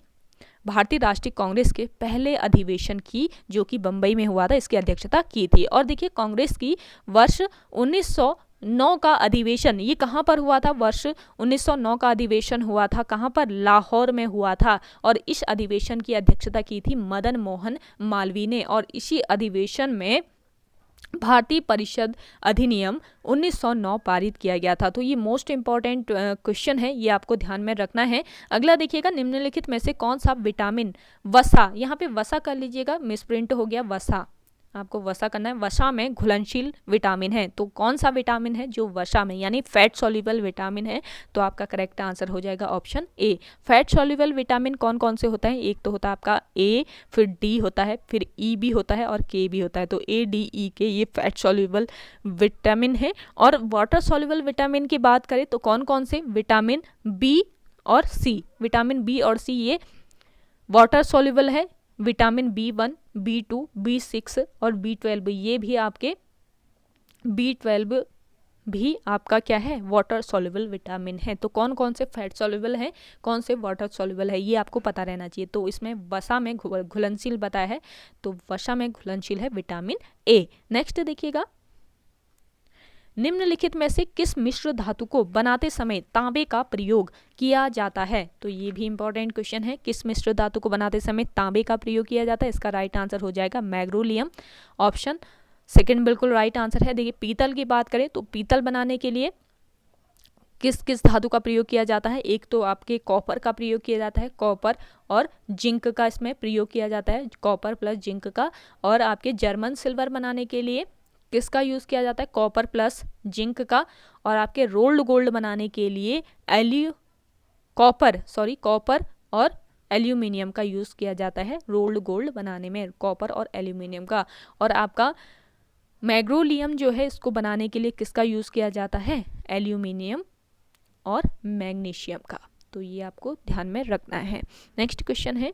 भारतीय राष्ट्रीय कांग्रेस के पहले अधिवेशन की, जो कि बम्बई में हुआ था, इसकी अध्यक्षता की थी। और देखिए, कांग्रेस की वर्ष 1909 का अधिवेशन ये कहाँ पर हुआ था? वर्ष 1909 का अधिवेशन हुआ था कहाँ पर? लाहौर में हुआ था, और इस अधिवेशन की अध्यक्षता की थी मदन मोहन मालवीय ने। और इसी अधिवेशन में भारतीय परिषद अधिनियम 1909 पारित किया गया था। तो ये मोस्ट इंपॉर्टेंट क्वेश्चन है, ये आपको ध्यान में रखना है। अगला देखिएगा, निम्नलिखित में से कौन सा विटामिन वसा, यहाँ पे वसा कर लीजिएगा, मिसप्रिंट हो गया वसा, आपको वसा करना है। वसा में घुलनशील विटामिन है, तो कौन सा विटामिन है जो वसा में यानी फैट सॉल्युबल विटामिन है? तो आपका करेक्ट आंसर हो जाएगा option A. Fat soluble vitamin कौन कौन से होता है? एक तो होता है आपका ए, फिर डी होता है, फिर ई भी होता है, और के भी होता है। तो ए, डी, ई, के ये फैट सॉल्युबल विटामिन है। और वाटर सॉल्युबल विटामिन की बात करें तो कौन कौन से? विटामिन बी और सी। विटामिन बी और सी ये वाटर सॉल्युबल है। विटामिन B1, B2, B6 और B12 ये भी आपके B12 भी आपका क्या है? वाटर सॉल्युबल विटामिन है। तो कौन कौन से फैट सॉल्युबल है, कौन से वाटर सॉल्युबल है, ये आपको पता रहना चाहिए। तो इसमें वसा में घुलनशील बताया है, तो वसा में घुलनशील है विटामिन ए। नेक्स्ट देखिएगा, निम्नलिखित में से किस मिश्र धातु को बनाते समय तांबे का प्रयोग किया जाता है? तो ये भी इंपॉर्टेंट क्वेश्चन है। किस मिश्र धातु को बनाते समय तांबे का प्रयोग किया जाता है? इसका राइट आंसर हो जाएगा मैग्नीशियम। ऑप्शन सेकंड बिल्कुल राइट आंसर है। देखिए, पीतल की बात करें तो पीतल बनाने के लिए किस किस धातु का प्रयोग किया जाता है? एक तो आपके कॉपर का प्रयोग किया जाता है, कॉपर और जिंक का इसमें प्रयोग किया जाता है, कॉपर प्लस जिंक का। और आपके जर्मन सिल्वर बनाने के लिए किसका यूज़ किया जाता है? कॉपर प्लस जिंक का। और आपके रोल्ड गोल्ड बनाने के लिए कॉपर और एल्यूमिनियम का यूज़ किया जाता है रोल्ड गोल्ड बनाने में, कॉपर और एल्यूमिनियम का। और आपका मैग्रोलियम जो है इसको बनाने के लिए किसका यूज़ किया जाता है? एल्यूमिनियम और मैग्नीशियम का। तो ये आपको ध्यान में रखना है। नेक्स्ट क्वेश्चन है,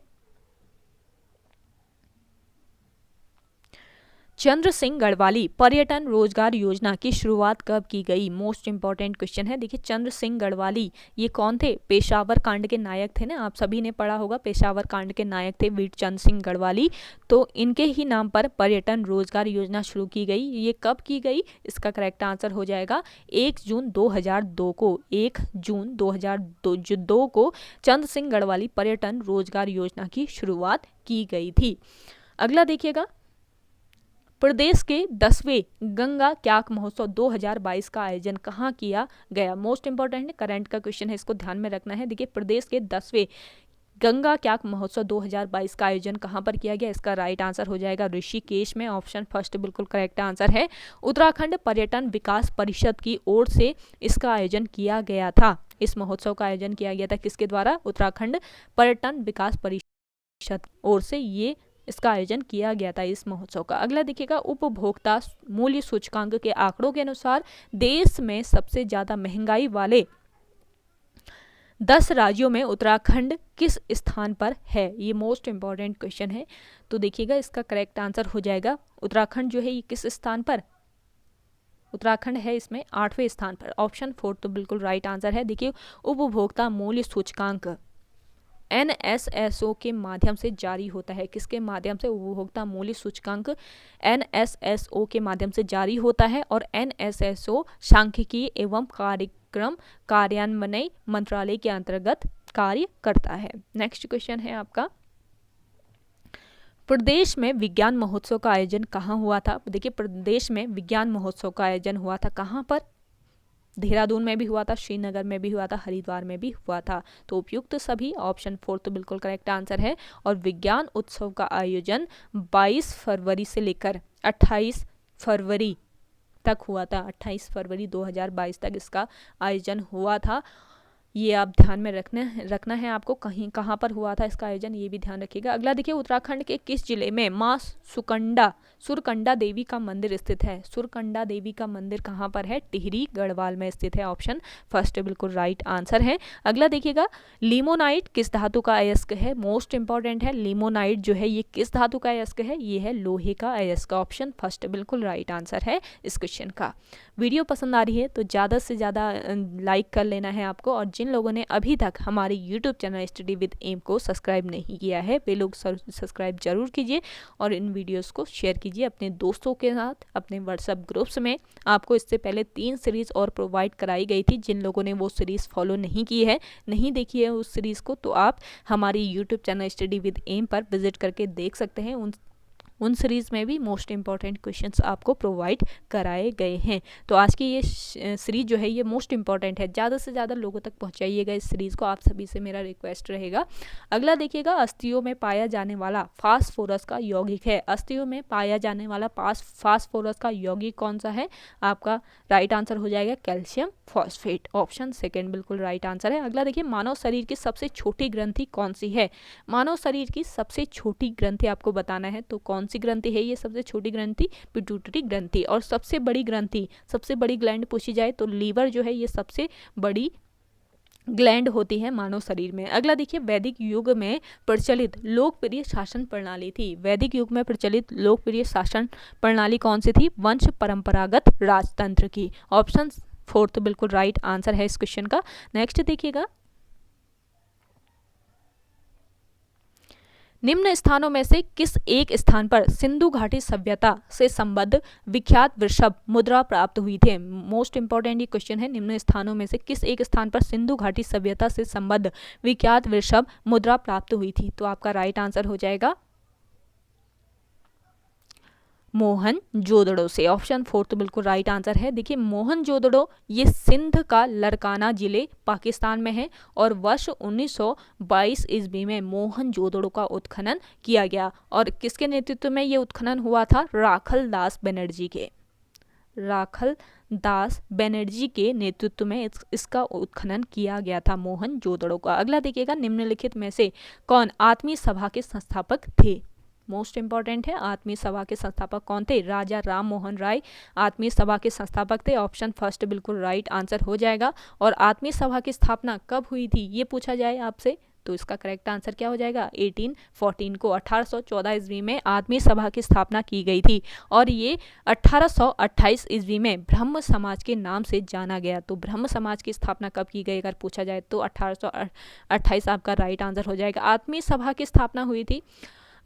चंद्र सिंह गढ़वाली पर्यटन रोजगार योजना की शुरुआत कब की गई? मोस्ट इंपॉर्टेंट क्वेश्चन है। देखिए चंद्र सिंह गढ़वाली ये कौन थे? पेशावर कांड के नायक थे ना, आप सभी ने पढ़ा होगा, पेशावर कांड के नायक थे वीर चंद्र सिंह गढ़वाली। तो इनके ही नाम पर पर्यटन रोजगार योजना शुरू की गई। ये कब की गई? इसका करेक्ट आंसर हो जाएगा 1 जून 2002 को। 1 जून 2002 को चंद्र सिंह गढ़वाली पर्यटन रोजगार योजना की शुरुआत की गई थी। अगला देखिएगा, प्रदेश के 10वें गंगा क्याक महोत्सव 2022 का आयोजन कहाँ किया गया? मोस्ट इंपॉर्टेंट है, करंट का क्वेश्चन है, इसको ध्यान में रखना है। देखिए प्रदेश के 10वें गंगा क्याक महोत्सव 2022 का आयोजन कहाँ पर किया गया? इसका राइट आंसर हो जाएगा ऋषिकेश में। ऑप्शन फर्स्ट बिल्कुल करेक्ट आंसर है। उत्तराखंड पर्यटन विकास परिषद की ओर से इसका आयोजन किया गया था। इस महोत्सव का आयोजन किया गया था किसके द्वारा? उत्तराखंड पर्यटन विकास परिषद ओर से ये इसका आयोजन किया गया था इस महोत्सव का। अगला देखिएगा, उपभोक्ता मूल्य सूचकांक के आंकड़ों के अनुसार देश में सबसे ज्यादा महंगाई वाले 10 राज्यों में उत्तराखंड किस स्थान पर है? ये मोस्ट इंपॉर्टेंट क्वेश्चन है। तो देखिएगा इसका करेक्ट आंसर हो जाएगा, उत्तराखंड जो है ये किस स्थान पर? उत्तराखंड है इसमें 8वें स्थान पर। ऑप्शन 4 तो बिल्कुल राइट आंसर है। देखिए उपभोक्ता मूल्य सूचकांक NSSO के माध्यम से जारी होता है। किसके माध्यम से? उपभोक्ता मूल्य सूचकांक NSSO के माध्यम से जारी होता है। और NSSO सांख्यिकी एवं कार्यक्रम कार्यान्वयन मंत्रालय के अंतर्गत कार्य करता है। नेक्स्ट क्वेश्चन है आपका, प्रदेश में विज्ञान महोत्सव का आयोजन कहाँ हुआ था? देखिए प्रदेश में विज्ञान महोत्सव का आयोजन हुआ था कहाँ पर? देहरादून में भी हुआ था, श्रीनगर में भी हुआ था, हरिद्वार में भी हुआ था। तो उपयुक्त सभी। ऑप्शन 4 तो बिल्कुल करेक्ट आंसर है। और विज्ञान उत्सव का आयोजन 22 फरवरी से लेकर 28 फरवरी तक हुआ था। 28 फरवरी 2022 तक इसका आयोजन हुआ था। ये आप ध्यान में रखना है आपको, कहीं कहाँ पर हुआ था इसका आयोजन, ये भी ध्यान रखिएगा। अगला देखिए, उत्तराखंड के किस जिले में माँ सुरकंडा देवी का मंदिर स्थित है? सुरकंडा देवी का मंदिर कहाँ पर है? टिहरी गढ़वाल में स्थित है। ऑप्शन फर्स्ट बिल्कुल राइट आंसर है। अगला देखिएगा, लिमोनाइट किस धातु का अयस्क है? मोस्ट इंपॉर्टेंट है, लिमोनाइट जो है ये किस धातु का अयस्क है? ये है लोहे का अयस्क। ऑप्शन फर्स्ट बिल्कुल राइट आंसर है इस क्वेश्चन का। वीडियो पसंद आ रही है तो ज़्यादा से ज़्यादा लाइक कर लेना है आपको। और जिन लोगों ने अभी तक हमारे YouTube channel study with M को सब्सक्राइब नहीं किया है वे लोग सब्सक्राइब जरूर कीजिए और इन वीडियोस को शेयर कीजिए अपने दोस्तों के साथ, अपने व्हाट्सएप ग्रुप्स में। आपको इससे पहले 3 सीरीज़ और प्रोवाइड कराई गई थी। जिन लोगों ने वो सीरीज़ फॉलो नहीं की है, नहीं देखी है उस सीरीज़ को, तो आप हमारी YouTube channel study with M पर विजिट करके देख सकते हैं। उन सीरीज़ में भी मोस्ट इंपॉर्टेंट क्वेश्चंस आपको प्रोवाइड कराए गए हैं। तो आज की ये सीरीज़ जो है ये मोस्ट इंपॉर्टेंट है, ज़्यादा से ज़्यादा लोगों तक पहुंचाइएगा इस सीरीज़ को, आप सभी से मेरा रिक्वेस्ट रहेगा। अगला देखिएगा, अस्थियों में पाया जाने वाला फास्फोरस का यौगिक है। अस्थियों में पाया जाने वाला फास्फोरस का यौगिक कौन सा है? आपका राइट आंसर हो जाएगा कैल्शियम फॉस्फेट। ऑप्शन सेकेंड बिल्कुल राइट आंसर है। अगला देखिए, मानव शरीर की सबसे छोटी ग्रंथि कौन सी है? मानव शरीर की सबसे छोटी ग्रंथि आपको बताना है, तो कौन सी ग्रंथि है ये सबसे छोटी ग्रंथि? पिट्यूटरी ग्रंथि। और सबसे बड़ी ग्रंथि, सबसे बड़ी ग्लैंड पूछी जाए तो लीवर जो है ये सबसे बड़ी ग्लैंड होती है मानव शरीर में। अगला देखिए, वैदिक युग में प्रचलित लोकप्रिय शासन प्रणाली थी। वैदिक युग में प्रचलित लोकप्रिय शासन प्रणाली कौन सी थी? वंश परंपरागत राजतंत्र की। ऑप्शन 4 बिल्कुल राइट आंसर है इस क्वेश्चन का। नेक्स्ट देखिएगा, निम्न स्थानों में से किस एक स्थान पर सिंधु घाटी सभ्यता से संबद्ध विख्यात वृषभ मुद्रा प्राप्त हुई थी? मोस्ट इंपॉर्टेंट ये क्वेश्चन है। निम्न स्थानों में से किस एक स्थान पर सिंधु घाटी सभ्यता से संबद्ध विख्यात वृषभ मुद्रा प्राप्त हुई थी? तो आपका राइट आंसर हो जाएगा मोहनजोदड़ो से। ऑप्शन 4 तो बिल्कुल राइट आंसर है। देखिए मोहनजोदड़ो ये सिंध का लड़काना जिले पाकिस्तान में है और वर्ष 1922 ईस्वी में मोहनजोदड़ो का उत्खनन किया गया। और किसके नेतृत्व में ये उत्खनन हुआ था? राखल दास बनर्जी के नेतृत्व में इसका उत्खनन किया गया था मोहनजोदड़ो का। अगला देखिएगा, निम्नलिखित में से कौन आत्मीय सभा के संस्थापक थे? मोस्ट इंपॉर्टेंट है। आत्मीय सभा के संस्थापक कौन थे? राजा राम मोहन राय आत्मीय सभा के संस्थापक थे। ऑप्शन फर्स्ट बिल्कुल राइट आंसर हो जाएगा। और आत्मीय सभा की स्थापना कब हुई थी ये पूछा जाए आपसे तो इसका करेक्ट आंसर क्या हो जाएगा? 1814 को 1814 ईस्वी में आत्मीय सभा की स्थापना की गई थी और ये 1828 ईस्वी में ब्रह्म समाज के नाम से जाना गया। तो ब्रह्म समाज की स्थापना कब की गई अगर पूछा जाए तो 1828 आपका राइट आंसर हो जाएगा। आत्मीय सभा की स्थापना हुई थी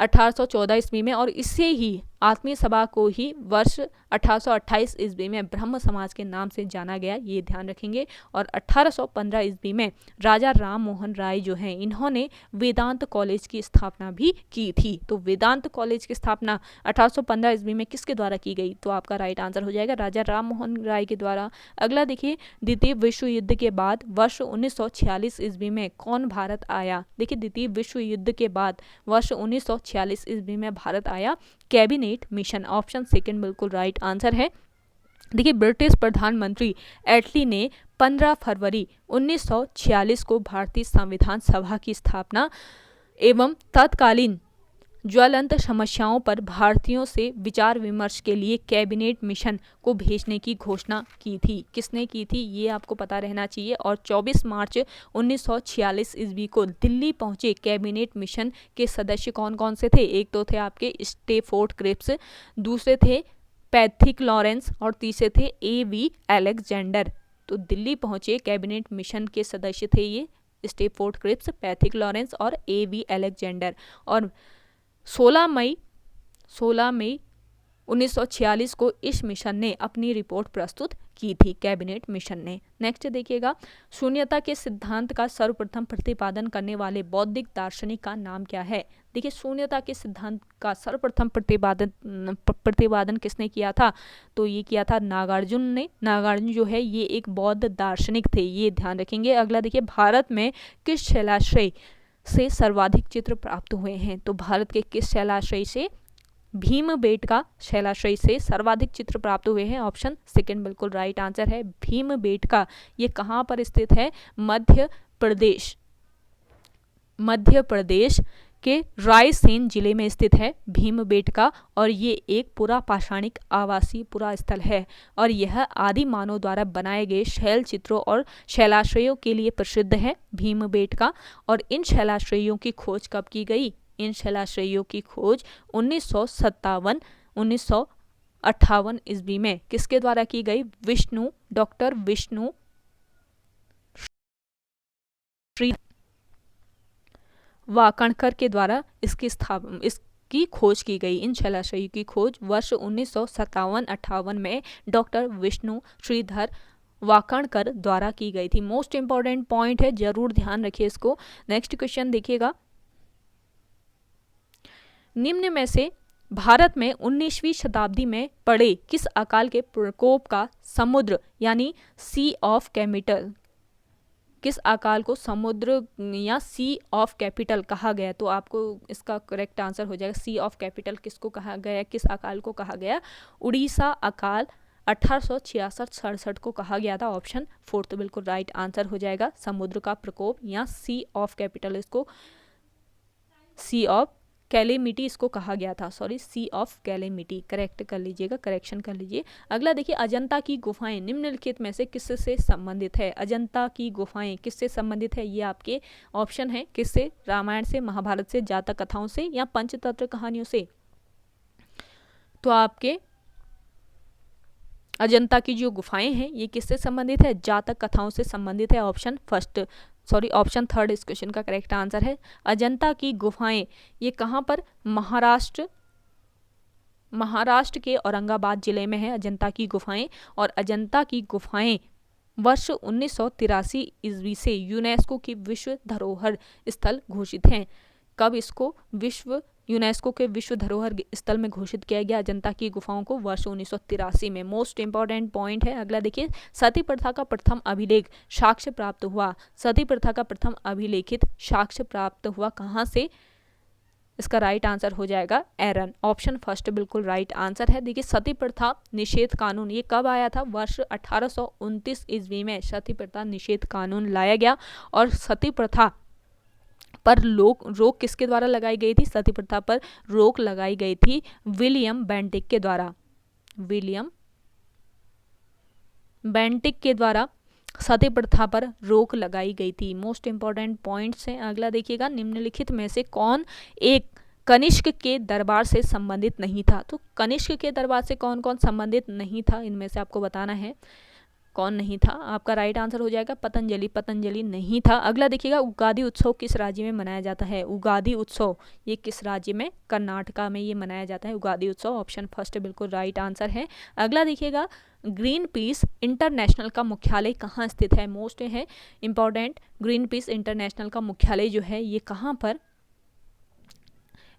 1814 ईस्वी में और इससे ही आत्मीय सभा को ही वर्ष 1828 ईस्वी में ब्रह्म समाज के नाम से जाना गया, ये ध्यान रखेंगे। और 1815 ईस्वी में राजा राम मोहन राय जो हैं इन्होंने वेदांत कॉलेज की स्थापना भी की थी। तो वेदांत कॉलेज की स्थापना 1815 ईस्वी में किसके द्वारा की गई? तो आपका राइट आंसर हो जाएगा राजा राम मोहन राय के द्वारा। अगला देखिए, द्वितीय विश्व युद्ध के बाद वर्ष 1946 ईस्वी में कौन भारत आया? देखिए, द्वितीय विश्व युद्ध के बाद वर्ष 1946 ईस्वी में भारत आया कैबिनेट मिशन। ऑप्शन सेकंड बिल्कुल राइट आंसर है। देखिए, ब्रिटिश प्रधानमंत्री एटली ने 15 फरवरी 1946 को भारतीय संविधान सभा की स्थापना एवं तत्कालीन ज्वलंत समस्याओं पर भारतीयों से विचार विमर्श के लिए कैबिनेट मिशन को भेजने की घोषणा की थी। किसने की थी ये आपको पता रहना चाहिए। और 24 मार्च 1946 ईस्वी को दिल्ली पहुंचे कैबिनेट मिशन के सदस्य कौन कौन से थे? एक तो थे आपके स्टेफोर्ड क्रिप्स, दूसरे थे पैथिक लॉरेंस और तीसरे थे A.V. अलेक्जेंडर। तो दिल्ली पहुंचे कैबिनेट मिशन के सदस्य थे ये स्टेफोर्ड क्रिप्स, पैथिक लॉरेंस और A.V. अलेक्जेंडर। और 16 मई 1946 को इस मिशन ने अपनी रिपोर्ट प्रस्तुत की थी, कैबिनेट मिशन ने। नेक्स्ट देखिएगा, शून्यता के सिद्धांत का सर्वप्रथम प्रतिपादन करने वाले बौद्धिक दार्शनिक का नाम क्या है? देखिए, शून्यता के सिद्धांत का सर्वप्रथम प्रतिपादन किसने किया था? तो ये किया था नागार्जुन ने। नागार्जुन जो है ये एक बौद्ध दार्शनिक थे, ये ध्यान रखेंगे। अगला देखिए, भारत में किस शैलाश्रय से सर्वाधिक चित्र प्राप्त हुए हैं? तो भारत के किस शैलाश्रय से? भीमबेटका शैलाश्रय से सर्वाधिक चित्र प्राप्त हुए हैं। ऑप्शन सेकंड बिल्कुल राइट आंसर है। भीमबेटका ये कहाँ पर स्थित है? मध्य प्रदेश के रायसेन जिले में स्थित है भीमबेटका। और ये एक पुरा पाषाणिक आवासीय पुरा स्थल है और यह आदि मानव द्वारा बनाए गए शैल चित्रों और शैलाश्रयों के लिए प्रसिद्ध है भीमबेटका। और इन शैलाश्रयों की खोज कब की गई? इन शैलाश्रयों की खोज 1958 ईस्वी में किसके द्वारा की गई? डॉक्टर विष्णु श्री वाकणकर के द्वारा इसकी खोज की गई। इन शैलाश्रयों की खोज वर्ष 1957-58 में डॉक्टर विष्णु श्रीधर वाकणकर द्वारा की गई थी। मोस्ट इंपॉर्टेंट पॉइंट है, जरूर ध्यान रखिए इसको। नेक्स्ट क्वेश्चन देखिएगा, निम्न में से भारत में 19वीं शताब्दी में पड़े किस अकाल के प्रकोप का समुद्र यानी सी ऑफ कैपिटल, किस अकाल को समुद्र या सी ऑफ कैपिटल कहा गया? तो आपको इसका करेक्ट आंसर हो जाएगा सी ऑफ कैपिटल किसको कहा गया, किस अकाल को कहा गया? उड़ीसा अकाल 1866-67 को कहा गया था। ऑप्शन फोर्थ बिल्कुल राइट आंसर हो जाएगा। समुद्र का प्रकोप या सी ऑफ कैपिटल, इसको सी ऑफ कैलेमिटी इसको कहा गया था, sorry sea of calamity, correct कर लीजिएगा, करेक्शन कर लीजिए। अगला देखिए, अजंता की गुफाएं निम्नलिखित में से किससे संबंधित है? अजंता की गुफाएं किससे संबंधित है? ये आपके ऑप्शन है, किससे? रामायण से, महाभारत से, जातक कथाओं से या पंचतंत्र कहानियों से? तो आपके अजंता की जो गुफाएं हैं ये किससे संबंधित है? जातक कथाओं से संबंधित है। ऑप्शन थर्ड इस क्वेश्चन का करेक्ट आंसर है। अजंता की गुफाएं ये कहाँ पर? महाराष्ट्र के औरंगाबाद जिले में है अजंता की गुफाएं। और अजंता की गुफाएं वर्ष 1983 ईस्वी से यूनेस्को की विश्व धरोहर स्थल घोषित हैं। कब इसको यूनेस्को के विश्व धरोहर स्थल में घोषित किया गया अजंता की गुफाओं को? वर्ष 1983 में। मोस्ट इंपॉर्टेंट पॉइंट है। अगला देखिए, सती प्रथा का प्रथम अभिलेख साक्ष्य प्राप्त हुआ, सती प्रथा का प्रथम अभिलेखित साक्ष्य प्राप्त हुआ कहाँ से? इसका राइट आंसर हो जाएगा एरन। ऑप्शन फर्स्ट बिल्कुल राइट आंसर है। देखिए, सती प्रथा निषेध कानून ये कब आया था? वर्ष 1829 ईस्वी में सती प्रथा निषेध कानून लाया गया और सती प्रथा पर रोक किसके द्वारा लगाई गई थी? सती प्रथा पर रोक लगाई गई थी विलियम बेंटिक के द्वारा। विलियम बेंटिक के द्वारा सती प्रथा पर रोक लगाई गई थी। मोस्ट इंपॉर्टेंट पॉइंट्स हैं। अगला देखिएगा, निम्नलिखित में से कौन एक कनिष्क के दरबार से संबंधित नहीं था? तो कनिष्क के दरबार से कौन कौन संबंधित नहीं था, इनमें से आपको बताना है कौन नहीं था। आपका राइट आंसर हो जाएगा पतंजलि। पतंजलि नहीं था। अगला देखिएगा, उगादि उत्सव किस राज्य में मनाया जाता है? उगादि उत्सव ये किस राज्य में? कर्नाटका में ये मनाया जाता है उगादि उत्सव। ऑप्शन फर्स्ट बिल्कुल राइट आंसर है। अगला देखिएगा, ग्रीन पीस इंटरनेशनल का मुख्यालय कहाँ स्थित है? मोस्ट है इंपॉर्टेंट, ग्रीन पीस इंटरनेशनल का मुख्यालय जो है ये कहाँ पर?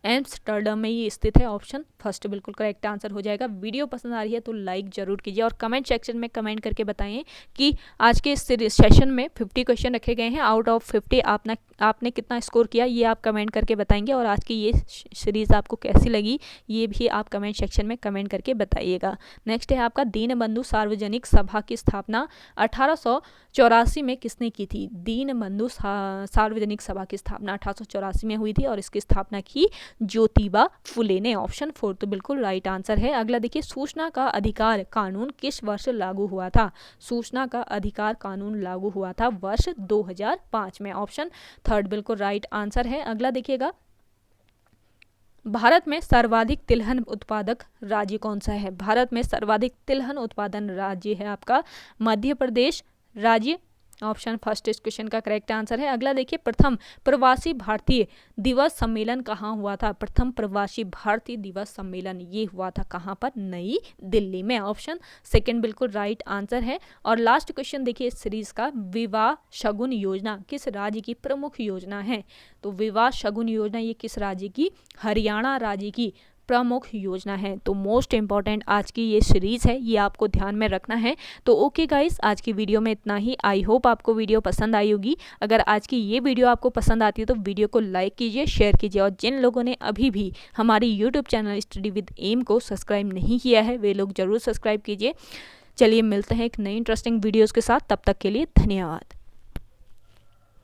एम्स्टर्डम में ये स्थित है। ऑप्शन फर्स्ट बिल्कुल करेक्ट आंसर हो जाएगा। वीडियो पसंद आ रही है तो लाइक जरूर कीजिए और कमेंट सेक्शन में कमेंट करके बताइए कि आज के इस सेशन में 50 क्वेश्चन रखे गए हैं, आउट ऑफ 50 आपने कितना स्कोर किया ये आप कमेंट करके बताएंगे। और आज की ये सीरीज़ आपको कैसी लगी ये भी आप कमेंट सेक्शन में कमेंट करके बताइएगा। नेक्स्ट है आपका, दीनबंधु सार्वजनिक सभा की स्थापना 1884 में किसने की थी? दीनबंधु सार्वजनिक सभा की स्थापना 1884 में हुई थी और इसकी स्थापना की ज्योतिबा फुले ने। ऑप्शन 4 तो बिल्कुल राइट आंसर है। अगला देखिए, सूचना का अधिकार कानून किस वर्ष लागू हुआ था? सूचना का अधिकार कानून लागू हुआ था वर्ष 2005 में। ऑप्शन थर्ड बिल्कुल राइट आंसर है। अगला देखिएगा, भारत में सर्वाधिक तिलहन उत्पादक राज्य कौन सा है? भारत में सर्वाधिक तिलहन उत्पादन राज्य है आपका मध्य प्रदेश राज्य। ऑप्शन फर्स्ट इस क्वेश्चन का करेक्ट आंसर है। अगला देखिए, प्रथम प्रवासी भारतीय दिवस सम्मेलन कहाँ हुआ था? प्रथम प्रवासी भारतीय दिवस सम्मेलन ये हुआ था कहाँ पर? नई दिल्ली में। ऑप्शन सेकंड बिल्कुल राइट आंसर है। और लास्ट क्वेश्चन देखिए इस सीरीज का, विवाह शगुन योजना किस राज्य की प्रमुख योजना है? तो विवाह शगुन योजना ये किस राज्य की? हरियाणा राज्य की प्रमुख योजना है। तो मोस्ट इंपॉर्टेंट आज की ये सीरीज़ है, ये आपको ध्यान में रखना है। तो ओके गाइस, आज की वीडियो में इतना ही। आई होप आपको वीडियो पसंद आई होगी। अगर आज की ये वीडियो आपको पसंद आती है तो वीडियो को लाइक कीजिए, शेयर कीजिए और जिन लोगों ने अभी भी हमारी YouTube channel study with M को सब्सक्राइब नहीं किया है वे लोग ज़रूर सब्सक्राइब कीजिए। चलिए मिलते हैं एक नई इंटरेस्टिंग वीडियोज़ के साथ, तब तक के लिए धन्यवाद।